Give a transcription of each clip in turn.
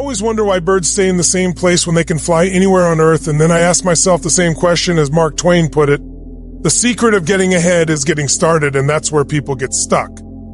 always wonder why birds stay in the same place when they can fly anywhere on Earth, and then I ask myself the same question as Mark Twain put it. The secret of getting ahead is getting started, and that's where people get stuck.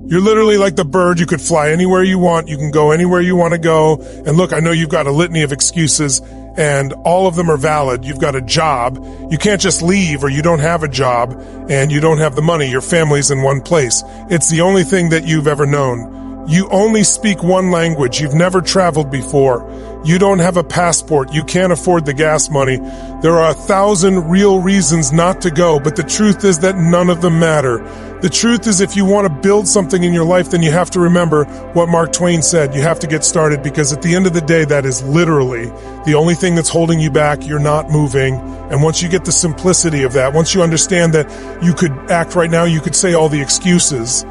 You're literally like the bird. You could fly anywhere you want. You can go anywhere you want to go. And look, I know you've got a litany of excuses, and all of them are valid. You've got a job. You can't just leave, or you don't have a job, and you don't have the money. Your family's in one place. It's the only thing that you've ever known. You only speak one language. You've never traveled before. You don't have a passport. You can't afford the gas money. There are 1,000 real reasons not to go, but the truth is that none of them matter. The truth is, if you want to build something in your life, then you have to remember what Mark Twain said. You have to get started, because at the end of the day, that is literally the only thing that's holding you back. You're not moving. And once you get the simplicity of that, once you understand that you could act right now, you could say all the excuses.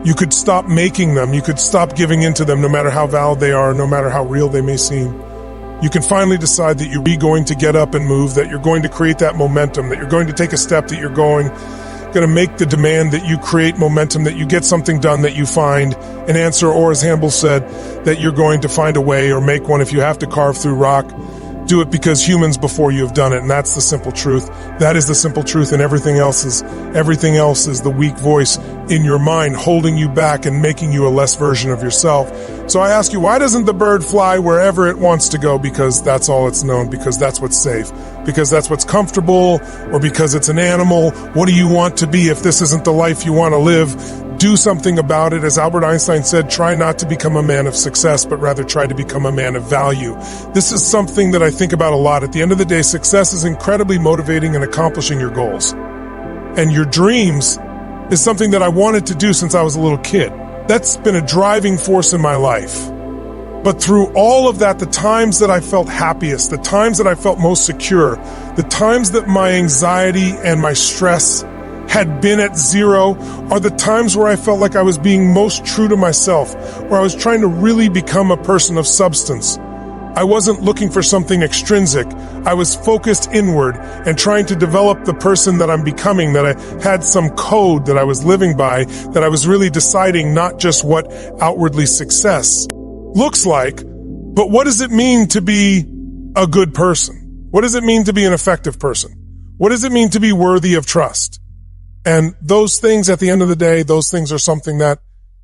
You could stop making them. You could stop giving into them, no matter how valid they are, no matter how real they may seem. You can finally decide that you're going to get up and move, that you're going to create that momentum, that you're going to take a step, that you're going to make the demand, that you create momentum, that you get something done, that you find an answer, or as Handel said, that you're going to find a way or make one. If you have to carve through rock, do it, because humans before you have done it. And that's the simple truth. That is the simple truth, and everything else is the weak voice in your mind holding you back and making you a less version of yourself. So I ask you, why doesn't the bird fly wherever it wants to go? Because that's all it's known, because that's what's safe, because that's what's comfortable, or because it's an animal. What do you want to be if this isn't the life you want to live? Do something about it. As Albert Einstein said, try not to become a man of success, but rather try to become a man of value. This is something that I think about a lot. At the end of the day, success is incredibly motivating in accomplishing your goals. And your dreams is something that I wanted to do since I was a little kid. That's been a driving force in my life. But through all of that, the times that I felt happiest, the times that I felt most secure, the times that my anxiety and my stress had been at zero, are the times where I felt like I was being most true to myself, where I was trying to really become a person of substance. I wasn't looking for something extrinsic. I was focused inward and trying to develop the person that I'm becoming, that I had some code that I was living by, that I was really deciding not just what outwardly success looks like, but what does it mean to be a good person? What does it mean to be an effective person? What does it mean to be worthy of trust? And those things, at the end of the day, those things are something that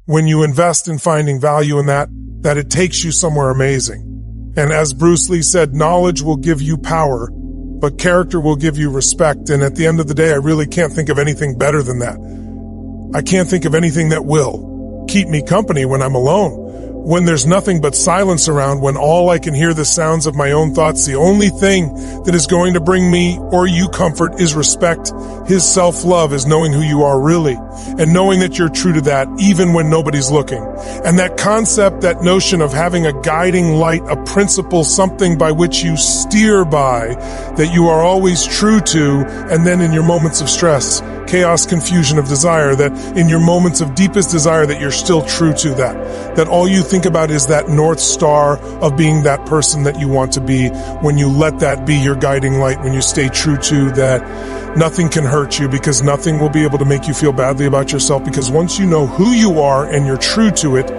when you invest in finding value in that it takes you somewhere amazing. And as Bruce Lee said, knowledge will give you power, but character will give you respect. And at the end of the day, I really can't think of anything better than that. I can't think of anything that will keep me company when I'm alone, when there's nothing but silence around, when all I can hear the sounds of my own thoughts. The only thing that is going to bring me or you comfort is respect. His self-love is knowing who you are really, and knowing that you're true to that even when nobody's looking. And that concept, that notion of having a guiding light, a principle, something by which you steer by, that you are always true to, and then in your moments of stress, chaos, confusion of desire, that in your moments of deepest desire, that you're still true to that all you think about is that North Star of being that person that you want to be. When you let that be your guiding light, when you stay true to that, nothing can hurt you, because nothing will be able to make you feel badly about yourself, because once you know who you are and you're true to it,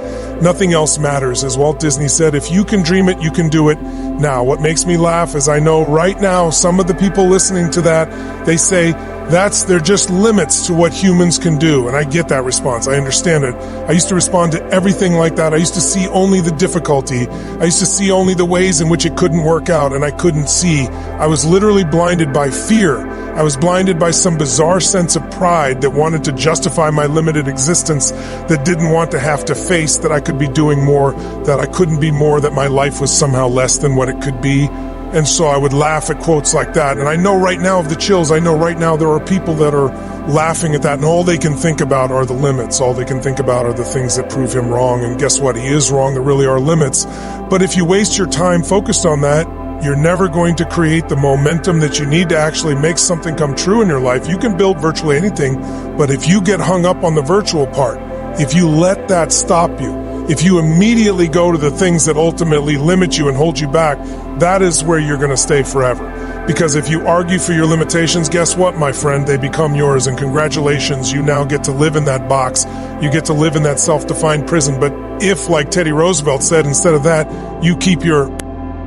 nothing else matters. As Walt Disney said, if you can dream it, you can do it. Now, what makes me laugh is I know right now some of the people listening to that, they say, they're just limits to what humans can do. And I get that response. I understand it. I used to respond to everything like that. I used to see only the difficulty. I used to see only the ways in which it couldn't work out, and I couldn't see. I was literally blinded by fear. I was blinded by some bizarre sense of pride that wanted to justify my limited existence, that didn't want to have to face that I could be doing more, that I couldn't be more, that my life was somehow less than what it could be. And so I would laugh at quotes like that. And I know right now of the chills, I know right now there are people that are laughing at that, and all they can think about are the limits. All they can think about are the things that prove him wrong. And guess what? He is wrong. There really are limits. But if you waste your time focused on that, you're never going to create the momentum that you need to actually make something come true in your life. You can build virtually anything, but if you get hung up on the virtual part, if you let that stop you, if you immediately go to the things that ultimately limit you and hold you back, that is where you're going to stay forever. Because if you argue for your limitations, guess what, my friend? They become yours, and congratulations, you now get to live in that box. You get to live in that self-defined prison. But if, like Teddy Roosevelt said, instead of that, you keep your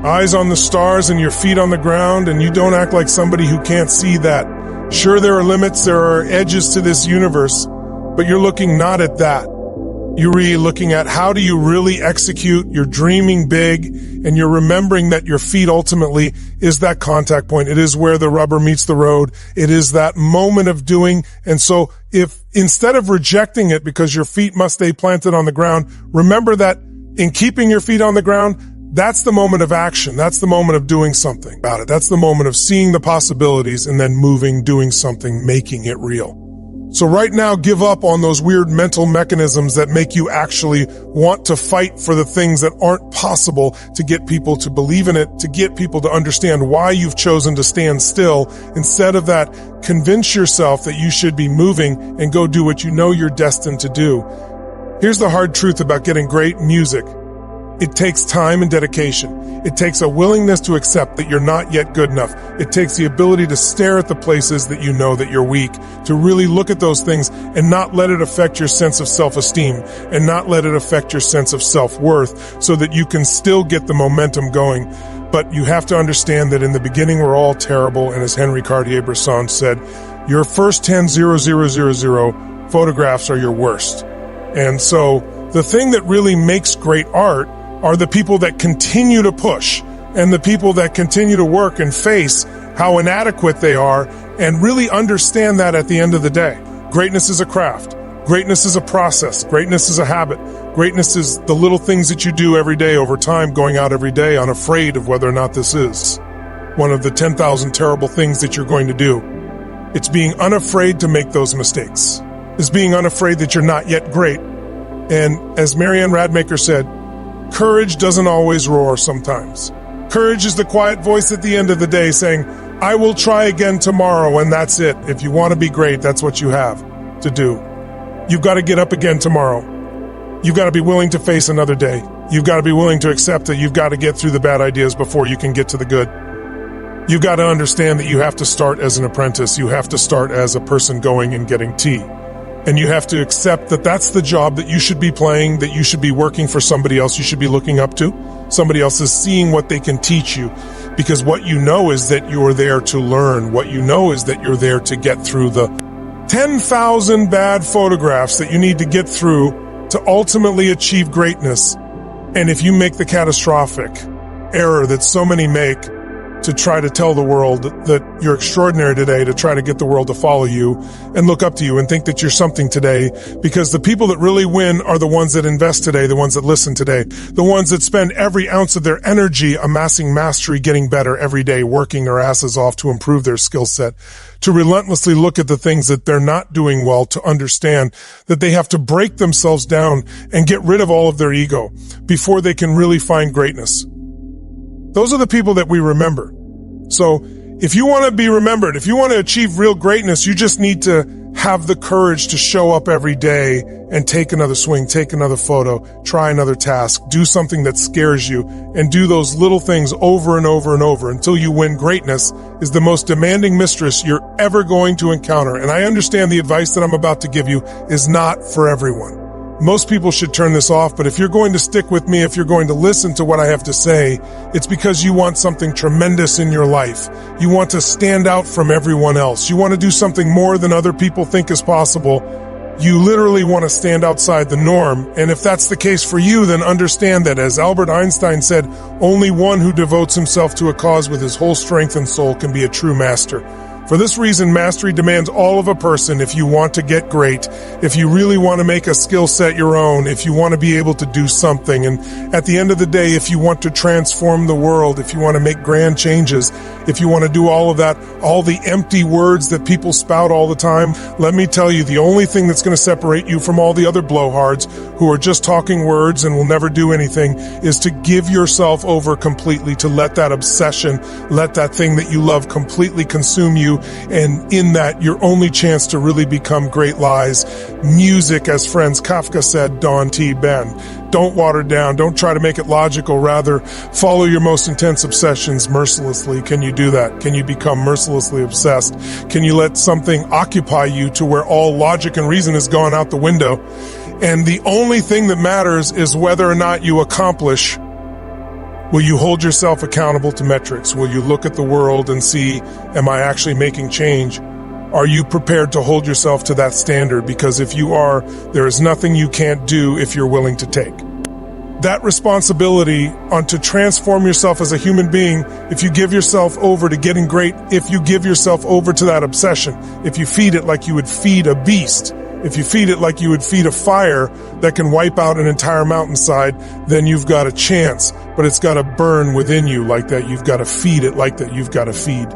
eyes on the stars and your feet on the ground, and you don't act like somebody who can't see that. Sure, there are limits, there are edges to this universe, but you're looking not at that. You're really looking at how do you really execute, you're dreaming big, and you're remembering that your feet ultimately is that contact point. It is where the rubber meets the road. It is that moment of doing. And so if instead of rejecting it because your feet must stay planted on the ground, remember that in keeping your feet on the ground, that's the moment of action. That's the moment of doing something about it. That's the moment of seeing the possibilities and then moving, doing something, making it real. So right now, give up on those weird mental mechanisms that make you actually want to fight for the things that aren't possible, to get people to believe in it, to get people to understand why you've chosen to stand still. Instead of that, convince yourself that you should be moving and go do what you know you're destined to do. Here's the hard truth about getting great music. It takes time and dedication. It takes a willingness to accept that you're not yet good enough. It takes the ability to stare at the places that you know that you're weak, to really look at those things and not let it affect your sense of self-esteem and not let it affect your sense of self-worth, so that you can still get the momentum going. But you have to understand that in the beginning we're all terrible, and as Henry Cartier-Bresson said, your first 10,000 photographs are your worst. And so the thing that really makes great art are the people that continue to push and the people that continue to work and face how inadequate they are and really understand that at the end of the day. Greatness is a craft. Greatness is a process. Greatness is a habit. Greatness is the little things that you do every day over time, going out every day unafraid of whether or not this is one of the 10,000 terrible things that you're going to do. It's being unafraid to make those mistakes. It's being unafraid that you're not yet great. And as Marianne Radmacher said, courage doesn't always roar sometimes. Courage is the quiet voice at the end of the day saying, I will try again tomorrow, and that's it. If you want to be great, that's what you have to do. You've got to get up again tomorrow. You've got to be willing to face another day. You've got to be willing to accept that you've got to get through the bad ideas before you can get to the good. You've got to understand that you have to start as an apprentice. You have to start as a person going and getting tea. And you have to accept that that's the job that you should be playing, that you should be working for somebody else you should be looking up to. Somebody else is seeing what they can teach you. Because what you know is that you're there to learn. What you know is that you're there to get through the 10,000 bad photographs that you need to get through to ultimately achieve greatness. And if you make the catastrophic error that so many make, to try to tell the world that you're extraordinary today, to try to get the world to follow you and look up to you and think that you're something today, because the people that really win are the ones that invest today, the ones that listen today, the ones that spend every ounce of their energy amassing mastery, getting better every day, working their asses off to improve their skill set, to relentlessly look at the things that they're not doing well, to understand that they have to break themselves down and get rid of all of their ego before they can really find greatness. Those are the people that we remember. So if you want to be remembered, if you want to achieve real greatness, you just need to have the courage to show up every day and take another swing, take another photo, try another task, do something that scares you, and do those little things over and over and over until you win. Greatness is the most demanding mistress you're ever going to encounter. And I understand the advice that I'm about to give you is not for everyone. Most people should turn this off, but if you're going to stick with me, if you're going to listen to what I have to say, it's because you want something tremendous in your life. You want to stand out from everyone else. You want to do something more than other people think is possible. You literally want to stand outside the norm. And if that's the case for you, then understand that, as Albert Einstein said, only one who devotes himself to a cause with his whole strength and soul can be a true master. For this reason, mastery demands all of a person if you want to get great, if you really want to make a skill set your own, if you want to be able to do something. And at the end of the day, if you want to transform the world, if you want to make grand changes, if you want to do all of that, all the empty words that people spout all the time, let me tell you, the only thing that's going to separate you from all the other blowhards who are just talking words and will never do anything is to give yourself over completely, to let that obsession, let that thing that you love completely consume you. And in that, your only chance to really become great lies. Music, as Franz Kafka said, Don T. Ben. Don't water down. Don't try to make it logical. Rather, follow your most intense obsessions mercilessly. Can you do that? Can you become mercilessly obsessed? Can you let something occupy you to where all logic and reason has gone out the window? And the only thing that matters is whether or not you accomplish. Will you hold yourself accountable to metrics? Will you look at the world and see, am I actually making change? Are you prepared to hold yourself to that standard? Because if you are, there is nothing you can't do if you're willing to take. That responsibility to transform yourself as a human being, if you give yourself over to getting great, if you give yourself over to that obsession, if you feed it like you would feed a beast, if you feed it like you would feed a fire that can wipe out an entire mountainside, then you've got a chance, but it's got to burn within you like that. You've got to feed it like that. You've got to feed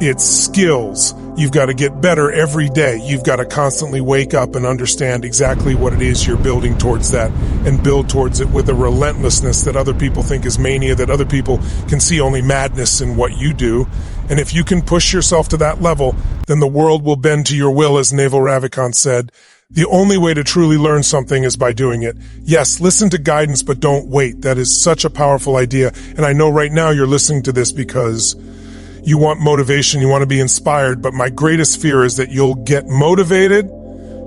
its skills. You've got to get better every day. You've got to constantly wake up and understand exactly what it is you're building towards that, and build towards it with a relentlessness that other people think is mania, that other people can see only madness in what you do. And if you can push yourself to that level, then the world will bend to your will, as Naval Ravikant said. The only way to truly learn something is by doing it. Yes, listen to guidance, but don't wait. That is such a powerful idea. And I know right now you're listening to this because you want motivation, you want to be inspired, but my greatest fear is that you'll get motivated,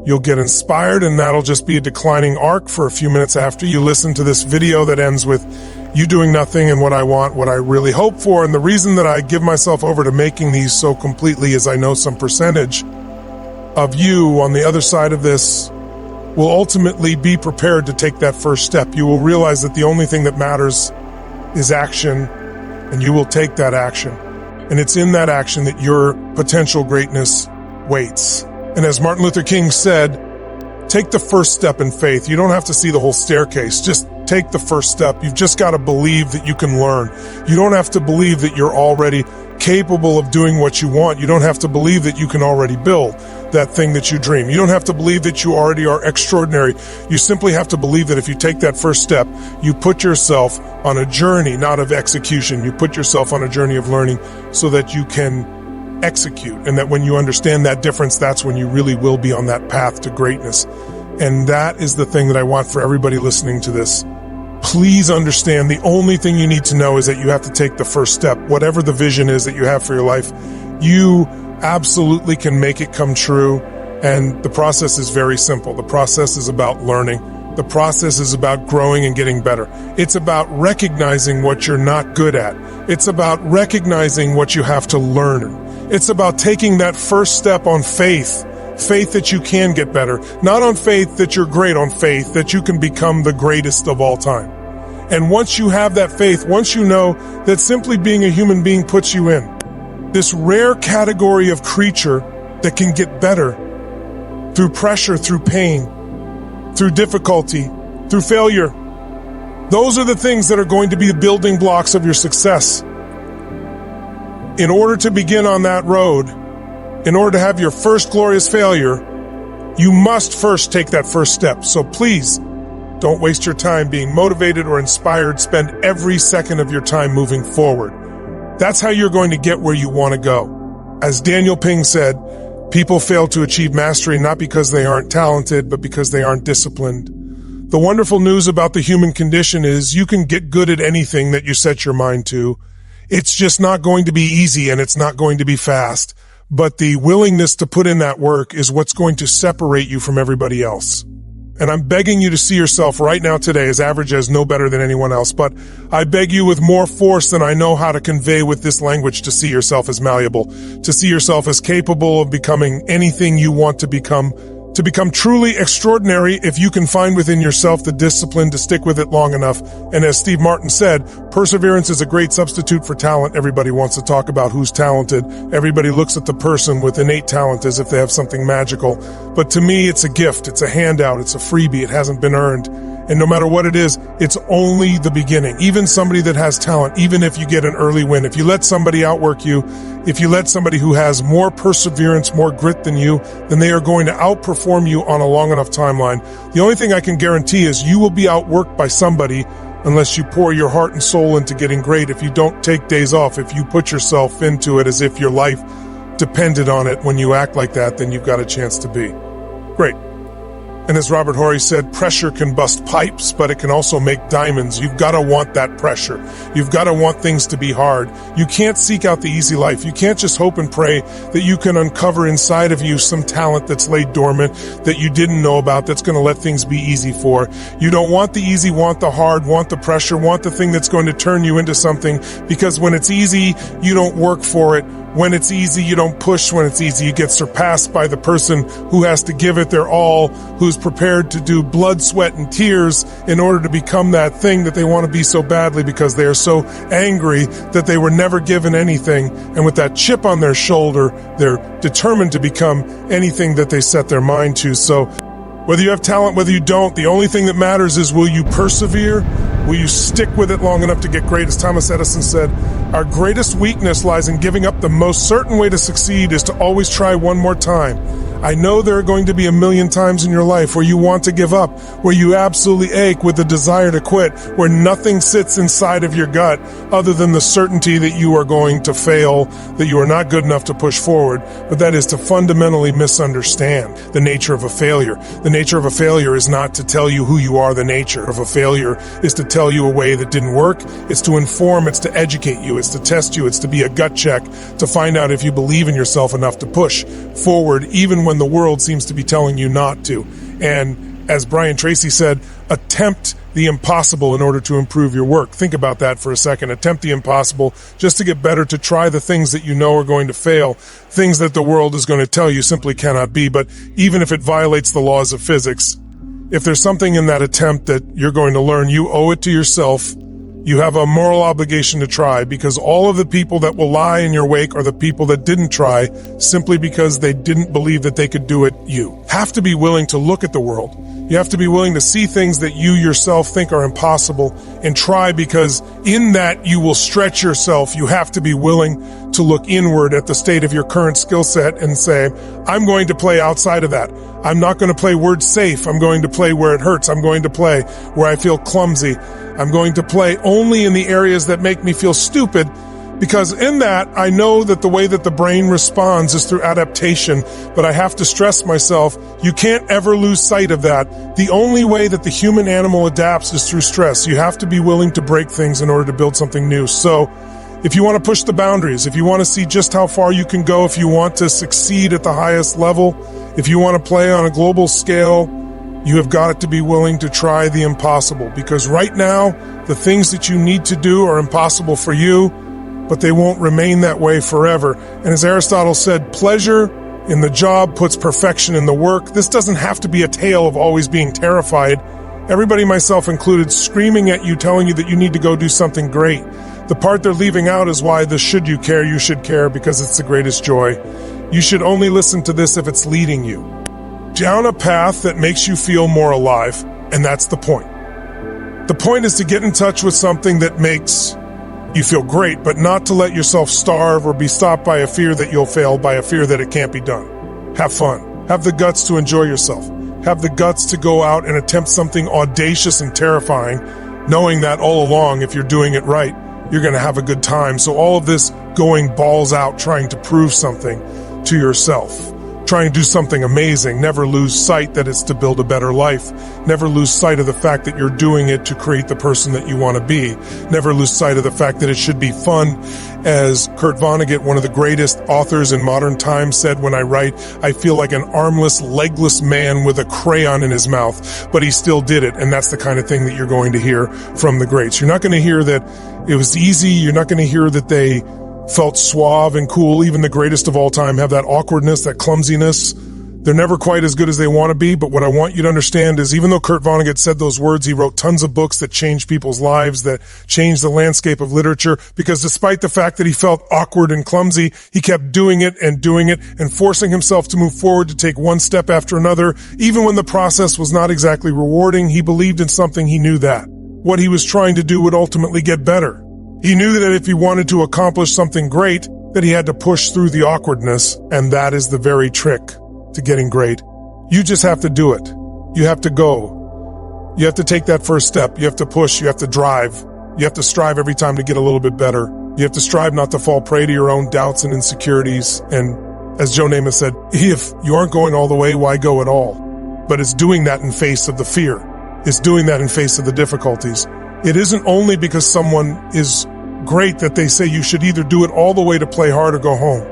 you'll get inspired, and that'll just be a declining arc for a few minutes after you listen to this video that ends with you doing nothing. And what I want, what I really hope for, and the reason that I give myself over to making these so completely is I know some percentage of you on the other side of this will ultimately be prepared to take that first step. You will realize that the only thing that matters is action, and you will take that action. And it's in that action that your potential greatness waits. And as Martin Luther King said, take the first step in faith. You don't have to see the whole staircase. Just take the first step. You've just got to believe that you can learn. You don't have to believe that you're already capable of doing what you want. You don't have to believe that you can already build that thing that you dream. You don't have to believe that you already are extraordinary. You simply have to believe that if you take that first step, you put yourself on a journey, not of execution. You put yourself on a journey of learning so that you can execute. And that when you understand that difference, that's when you really will be on that path to greatness. And that is the thing that I want for everybody listening to this. Please understand, the only thing you need to know is that you have to take the first step. Whatever the vision is that you have for your life, you absolutely can make it come true. And the process is very simple. The process is about learning. The process is about growing and getting better. It's about recognizing what you're not good at. It's about recognizing what you have to learn. It's about taking that first step on faith. Faith that you can get better, not on faith that you're great, on faith that you can become the greatest of all time. And once you have that faith, once you know that simply being a human being puts you in this rare category of creature that can get better through pressure, through pain, through difficulty, through failure. Those are the things that are going to be the building blocks of your success. In order to begin on that road, in order to have your first glorious failure, you must first take that first step. So please, don't waste your time being motivated or inspired. Spend every second of your time moving forward. That's how you're going to get where you want to go. As Daniel Pink said, people fail to achieve mastery not because they aren't talented, but because they aren't disciplined. The wonderful news about the human condition is you can get good at anything that you set your mind to. It's just not going to be easy, and it's not going to be fast. But the willingness to put in that work is what's going to separate you from everybody else. And I'm begging you to see yourself right now today as average as no better than anyone else. But I beg you with more force than I know how to convey with this language to see yourself as malleable, to see yourself as capable of becoming anything you want to become truly extraordinary if you can find within yourself the discipline to stick with it long enough. And as Steve Martin said, perseverance is a great substitute for talent. Everybody wants to talk about who's talented. Everybody looks at the person with innate talent as if they have something magical. But to me, it's a gift. It's a handout. It's a freebie. It hasn't been earned. And no matter what it is, it's only the beginning. Even somebody that has talent, even if you get an early win, if you let somebody outwork you, if you let somebody who has more perseverance, more grit than you, then they are going to outperform you on a long enough timeline. The only thing I can guarantee is you will be outworked by somebody unless you pour your heart and soul into getting great. If you don't take days off, if you put yourself into it as if your life depended on it, when you act like that, then you've got a chance to be great. And as Robert Horry said, pressure can bust pipes, but it can also make diamonds. You've got to want that pressure. You've got to want things to be hard. You can't seek out the easy life. You can't just hope and pray that you can uncover inside of you some talent that's laid dormant that you didn't know about that's going to let things be easy for. You don't want the easy, want the hard, want the pressure, want the thing that's going to turn you into something, because when it's easy, you don't work for it. When it's easy, you don't push. When it's easy, you get surpassed by the person who has to give it their all, who's prepared to do blood, sweat, and tears in order to become that thing that they want to be so badly, because they are so angry that they were never given anything. And with that chip on their shoulder, they're determined to become anything that they set their mind to. So whether you have talent, whether you don't, the only thing that matters is, will you persevere? Will you stick with it long enough to get great? As Thomas Edison said, our greatest weakness lies in giving up. The most certain way to succeed is to always try one more time. I know there are going to be a million times in your life where you want to give up, where you absolutely ache with the desire to quit, where nothing sits inside of your gut other than the certainty that you are going to fail, that you are not good enough to push forward. But that is to fundamentally misunderstand the nature of a failure. The nature of a failure is not to tell you who you are. The nature of a failure is to tell you a way that didn't work. It's to inform, it's to educate you, it's to test you, it's to be a gut check to find out if you believe in yourself enough to push forward, even when the world seems to be telling you not to. And as Brian Tracy said, attempt the impossible in order to improve your work. Think about that for a second. Attempt the impossible just to get better, to try the things that you know are going to fail, things that the world is going to tell you simply cannot be. But even if it violates the laws of physics, if there's something in that attempt that you're going to learn, you owe it to yourself. You have a moral obligation to try, because all of the people that will lie in your wake are the people that didn't try simply because they didn't believe that they could do it. You have to be willing to look at the world. You have to be willing to see things that you yourself think are impossible and try, because in that you will stretch yourself. You have to be willing to look inward at the state of your current skill set and say, I'm going to play outside of that. I'm not going to play word safe. I'm going to play where it hurts. I'm going to play where I feel clumsy. I'm going to play only in the areas that make me feel stupid, because in that, I know that the way that the brain responds is through adaptation. But I have to stress myself, you can't ever lose sight of that. The only way that the human animal adapts is through stress. You have to be willing to break things in order to build something new. So if you want to push the boundaries, if you want to see just how far you can go, if you want to succeed at the highest level, if you want to play on a global scale, you have got to be willing to try the impossible, because right now, the things that you need to do are impossible for you, but they won't remain that way forever. And as Aristotle said, pleasure in the job puts perfection in the work. This doesn't have to be a tale of always being terrified. Everybody, myself included, screaming at you, telling you that you need to go do something great. The part they're leaving out is why the should you care, you should care, because it's the greatest joy. You should only listen to this if it's leading you down a path that makes you feel more alive, and that's the point. The point is to get in touch with something that makes you feel great, but not to let yourself starve or be stopped by a fear that you'll fail, by a fear that it can't be done. Have fun. Have the guts to enjoy yourself. Have the guts to go out and attempt something audacious and terrifying, knowing that all along, if you're doing it right, you're going to have a good time. So all of this going balls out, trying to prove something to yourself, trying to do something amazing. Never lose sight that it's to build a better life. Never lose sight of the fact that you're doing it to create the person that you want to be. Never lose sight of the fact that it should be fun. As Kurt Vonnegut, one of the greatest authors in modern times, said, when I write, I feel like an armless, legless man with a crayon in his mouth, but he still did it. And that's the kind of thing that you're going to hear from the greats. You're not going to hear that it was easy. You're not going to hear that they felt suave and cool. Even the greatest of all time have that awkwardness, that clumsiness. They're never quite as good as they want to be. But what I want you to understand is, even though Kurt Vonnegut said those words, he wrote tons of books that changed people's lives, that changed the landscape of literature, because despite the fact that he felt awkward and clumsy, he kept doing it and forcing himself to move forward, to take one step after another. Even when the process was not exactly rewarding, he believed in something. He knew that what he was trying to do would ultimately get better. He knew that if he wanted to accomplish something great, that he had to push through the awkwardness, and that is the very trick to getting great. You just have to do it. You have to go. You have to take that first step. You have to push. You have to drive. You have to strive every time to get a little bit better. You have to strive not to fall prey to your own doubts and insecurities. And as Joe Namath said, if you aren't going all the way, why go at all? but it's doing that in face of the fear. It's doing that in face of the difficulties. It isn't only because someone is great that they say you should either do it all the way to play hard or go home.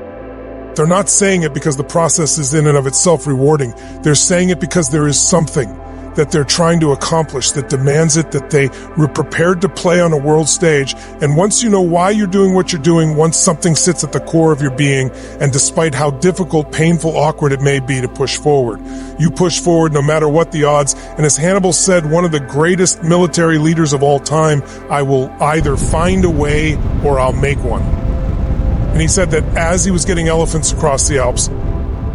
They're not saying it because the process is in and of itself rewarding. They're saying it because there is something that they're trying to accomplish that demands it, that they were prepared to play on a world stage. And once you know why you're doing what you're doing, once something sits at the core of your being, and despite how difficult, painful, awkward it may be to push forward, you push forward no matter what the odds. And as Hannibal said, one of the greatest military leaders of all time, I will either find a way or I'll make one. And he said that as he was getting elephants across the Alps.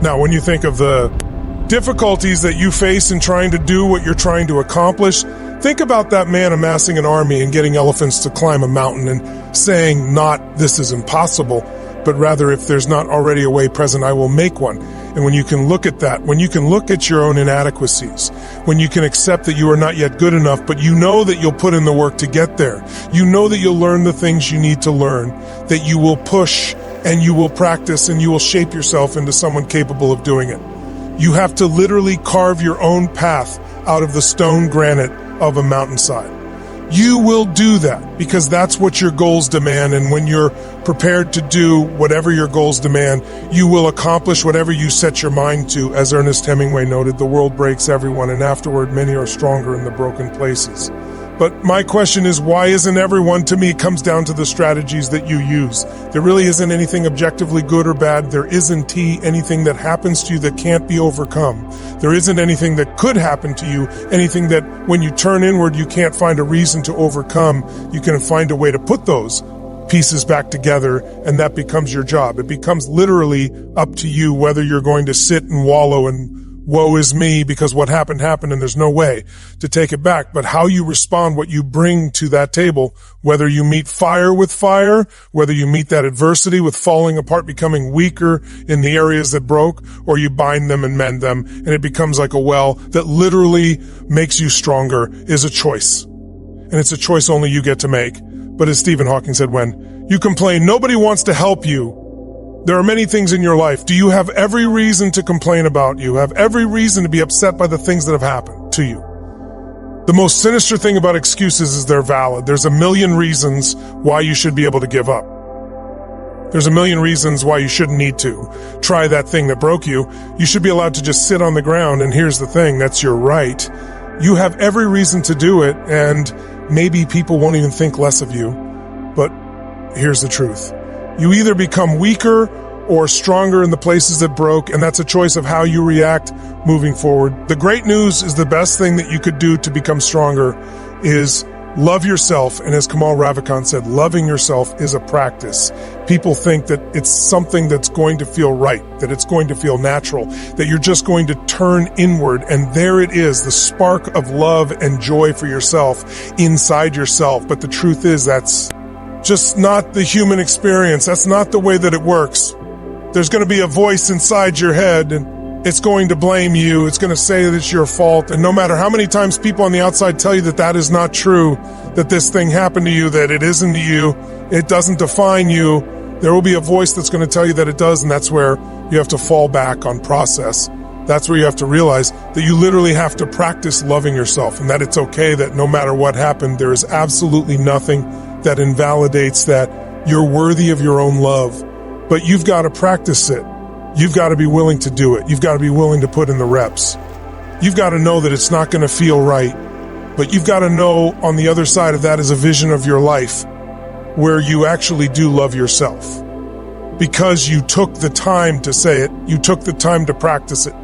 Now, when you think of the difficulties that you face in trying to do what you're trying to accomplish, think about that man amassing an army and getting elephants to climb a mountain and saying not, this is impossible, but rather, if there's not already a way present, I will make one. And when you can look at that, when you can look at your own inadequacies, when you can accept that you are not yet good enough, but you know that you'll put in the work to get there, you know that you'll learn the things you need to learn, that you will push and you will practice and you will shape yourself into someone capable of doing it. You have to literally carve your own path out of the stone granite of a mountainside. You will do that because that's what your goals demand, and when you're prepared to do whatever your goals demand, you will accomplish whatever you set your mind to. As Ernest Hemingway noted, the world breaks everyone, and afterward many are stronger in the broken places. But my question is, why isn't everyone? To me, it comes down to the strategies that you use. There really isn't anything objectively good or bad. There isn't anything that happens to you that can't be overcome. There isn't anything that could happen to you, anything that when you turn inward you can't find a reason to overcome. You can find a way to put those pieces back together, and that becomes your job. It becomes literally up to you whether you're going to sit and wallow and woe is me because what happened happened and there's no way to take it back. But how you respond, what you bring to that table, whether you meet fire with fire, whether you meet that adversity with falling apart, becoming weaker in the areas that broke, or you bind them and mend them, and it becomes like a well that literally makes you stronger, is a choice. And it's a choice only you get to make. But as Stephen Hawking said, when you complain, nobody wants to help you. There are many things in your life. Do you have every reason to complain about? You have every reason to be upset by the things that have happened to you. The most sinister thing about excuses is they're valid. There's a million reasons why you should be able to give up. There's a million reasons why you shouldn't need to try that thing that broke you. You should be allowed to just sit on the ground, and here's the thing, that's your right. You have every reason to do it, and maybe people won't even think less of you. But here's the truth. You either become weaker or stronger in the places that broke, and that's a choice of how you react moving forward. The great news is the best thing that you could do to become stronger is love yourself. And as Kamal Ravikant said, loving yourself is a practice. People think that it's something that's going to feel right, that it's going to feel natural, that you're just going to turn inward, and there it is, the spark of love and joy for yourself inside yourself. But the truth is that's just not the human experience. That's not the way that it works. There's going to be a voice inside your head, and it's going to blame you. It's going to say that it's your fault. And no matter how many times people on the outside tell you that that is not true, that this thing happened to you, that it isn't you, it doesn't define you, there will be a voice that's going to tell you that it does, and that's where you have to fall back on process. That's where you have to realize that you literally have to practice loving yourself, and that it's okay that no matter what happened, there is absolutely nothing that invalidates that you're worthy of your own love. But you've got to practice it. You've got to be willing to do it. You've got to be willing to put in the reps. You've got to know that it's not going to feel right, but you've got to know on the other side of that is a vision of your life where you actually do love yourself. Because you took the time to say it, you took the time to practice it.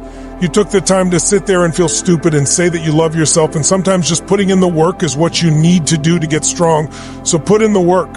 You took the time to sit there and feel stupid and say that you love yourself, and sometimes just putting in the work is what you need to do to get strong. So put in the work.